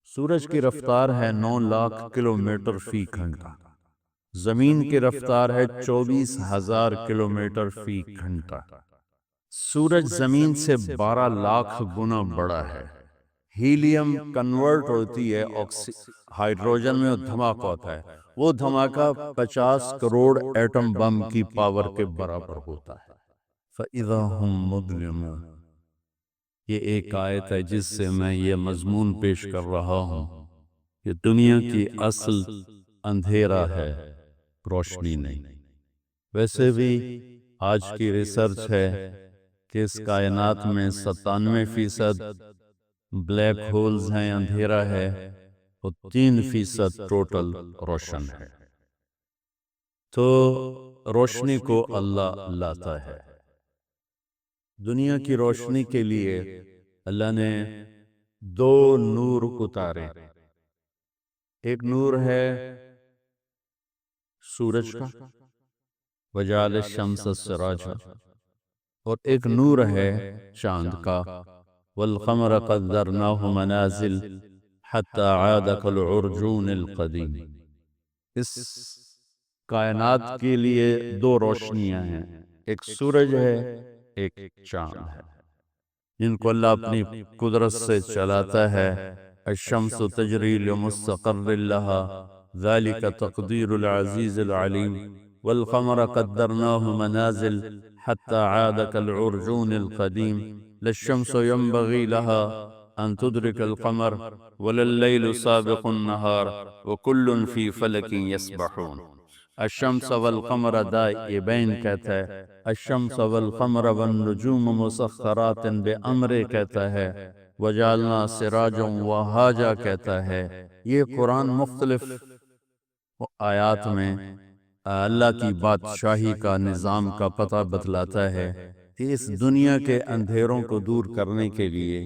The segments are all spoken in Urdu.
سورج کی رفتار ہے 9 لاکھ کلومیٹر فی گھنٹہ، زمین کی رفتار ہے 24,000 کلومیٹر فی گھنٹہ۔ سورج زمین سے 12 لاکھ گنا بڑا ہے۔ ہیلیم کنورٹ ہوتی ہے ہائیڈروجن میں، دھماکہ ہوتا ہے، وہ دھماکہ 50 کروڑ ایٹم بم کی پاور کے برابر ہوتا ہے۔ فَإِذَا هُمْ مُظْلِمُونَ، یہ ایک آیت ہے جس سے میں یہ مضمون پیش کر رہا ہوں کہ دنیا کی اصل اندھیرا ہے، روشنی نہیں۔ ویسے بھی آج کی ریسرچ ہے کہ اس کائنات میں 97% بلیک ہولز ہیں، اندھیرا ہے، اور 3% ٹوٹل روشن ہے۔ تو روشنی کو اللہ لاتا ہے۔ دنیا کی روشنی کے لیے اللہ نے 2 نور اتارے۔ ایک نور ہے سورج کا، وجعل الشمس سراجا، اور ایک نور ہے چاند کا، والقمر قدرناہ منازل حتی عاد کالعرجون القدیم۔ اس کائنات کے لیے 2 روشنیاں ہیں، ایک سورج ہے، ایک چاند ہے، جن کو اللہ اپنی قدرت سے چلاتا ہے۔ الشمس تجری لمستقر لها ذلك تقدیر العزیز العلیم، والقمر قدرناه منازل حتى عاد كالعرجون القدیم، لا الشمس ينبغي لها أن تدرك القمر ولا الليل سابق النهار وكل في فلك يسبحون۔ الشمس والقمر دائبین کہتا ہے، الشمس والقمر والنجوم مسخرات بأمر کہتا ہے، وجعلنا سراجا وہاجا کہتا ہے۔ یہ قرآن مختلف آیات میں اللہ کی بادشاہی کا، نظام کا پتہ بتلاتا ہے کہ اس دنیا کے اندھیروں کو دور کرنے کے لیے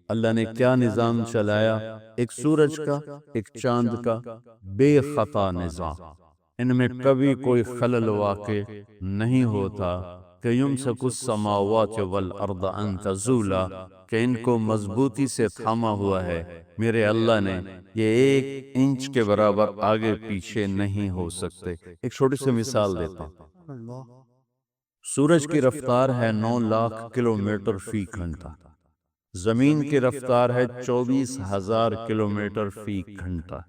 اللہ نے کیا نظام چلایا، ایک سورج کا، ایک چاند کا، بے خطا نظام۔ ان میں کبھی کوئی خلل واقع نہیں ہوتا کہ یمسک السماوات والارض ان تزولا، کہ ان کو مضبوطی سے تھاما ہوا ہے میرے اللہ نے، یہ 1 انچ کے برابر آگے پیچھے نہیں ہو سکتے۔ ایک چھوٹی سی مثال دیتا ہوں۔ سورج کی رفتار ہے 9 لاکھ کلومیٹر فی گھنٹہ، زمین کی رفتار ہے 24,000 کلومیٹر فی گھنٹہ،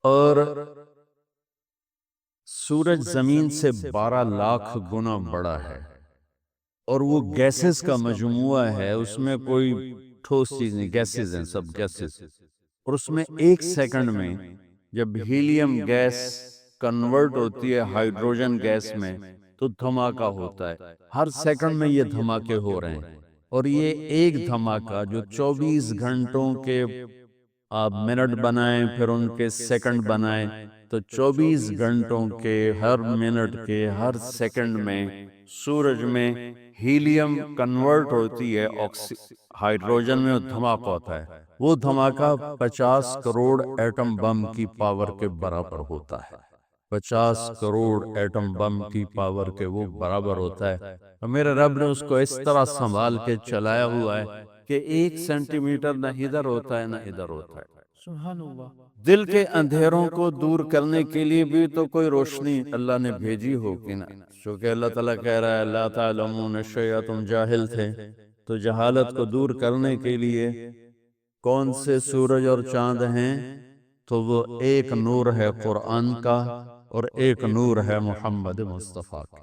اور سورج زمین سے 12 لاکھ گنا بڑا ہے، اور وہ گیسز کا مجموعہ ہے، اس میں کوئی ٹھوس چیز نہیں، گیسز ہیں، سب گیسز، اور اس میں 1 سیکنڈ میں جب ہیلیم گیس کنورٹ ہوتی ہے ہائیڈروجن گیس میں تو دھماکہ ہوتا ہے۔ ہر سیکنڈ میں یہ دھماکے ہو رہے ہیں، اور یہ ایک دھماکہ جو 24 گھنٹوں کے آپ منٹ بنائیں پھر ان کے سیکنڈ بنائیں، تو 24 گھنٹوں کے ہر منٹ کے ہر سیکنڈ میں سورج میں ہیلیم کنورٹ ہوتی ہے ہائیڈروجن میں، دھماکہ ہوتا ہے، وہ دھماکہ 50 کروڑ ایٹم بم کی پاور کے برابر ہوتا ہے۔ 50 کروڑ ایٹم بم کی پاور کے وہ برابر ہوتا ہے، اور میرے رب نے اس کو اس طرح سنبھال کے چلایا ہوا ہے کہ 1 سینٹی میٹر نہ ادھر ہوتا ہے نہ ادھر ہوتا ہے۔ سبحان اللہ۔ دل کے اندھیروں کو دور کرنے کے لیے بھی تو کوئی روشنی اللہ نے بھیجی ہوگی نا، چونکہ اللہ تعالیٰ کہہ رہا ہے لا تعلمون شیئا، تم جاہل تھے، تو جہالت کو دور کرنے کے لیے کون سے سورج اور چاند ہیں؟ تو وہ ایک نور ہے قرآن کا، اور ایک نور ہے محمد مصطفیٰ کا۔